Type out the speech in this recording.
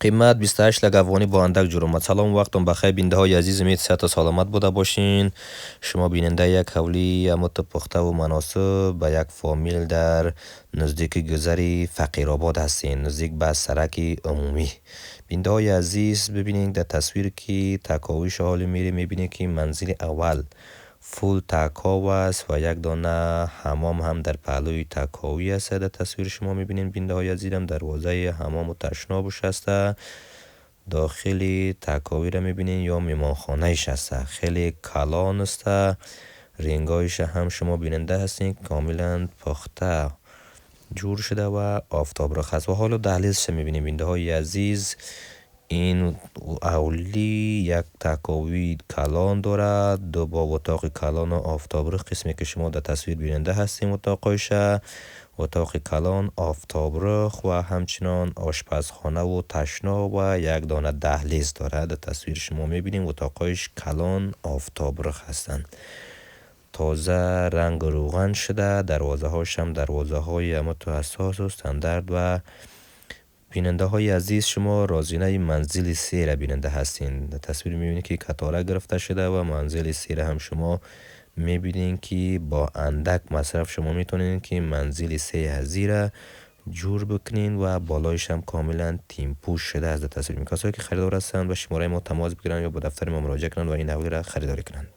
قیمت 28 لک افغانی با اندک جرمت. سلام وقتم بخیر بیننده های عزیز، امید صحت و سلامت بوده باشین. شما بیننده یک حولی امت پخته و مناسب به یک فامیل در نزدیک گذری فقیرآباد هستین، نزدیک به سرک عمومی. بیننده های عزیز ببینید در تصویر که تکاویش حال میری، میبینید که منزل اول فول تکاو است و یک دانه حمام هم در پهلوی تکاوی است. در تصویر شما میبینید بیننده های عزیزم دروازه حمام و تشنابش است. داخل تکاوی را میبینید یا میمانخانه ایش است، خیلی کلان است. رنگایش هم شما بیننده هستین کاملا پخته جور شده و آفتاب رخ است. و حالا دهلیزش میبینید بیننده های عزیز. این اولی یک تکاوی کلان دارد، دو با اتاق کلان و آفتاب رخ قسمی که شما در تصویر بیننده هستیم. اتاقش اتاق کلان، آفتاب رخ و همچنان آشپزخانه و تشناب و یک دانه دهلیز دارد. در تصویر شما میبینیم اتاقش کلان آفتاب رخ هستند، تازه رنگ روغن شده. دروازه هاش هم دروازه های امتو حساس و استاندارد. و بیننده های عزیز شما رازینه منزل 3 را بیننده هستین. در تصویر میبینید که کتاره گرفته شده و منزل 3 را هم شما میبینین که با اندک مصرف شما میتونین که منزل 3 هزی را جور بکنین و بالایش هم کاملا تیم پوش شده از. در تصویر کسایی که خریدار هستند و شماره ما تماس بگیرن یا با دفتر ما مراجعه کنند و این حولی را خریداری کنند.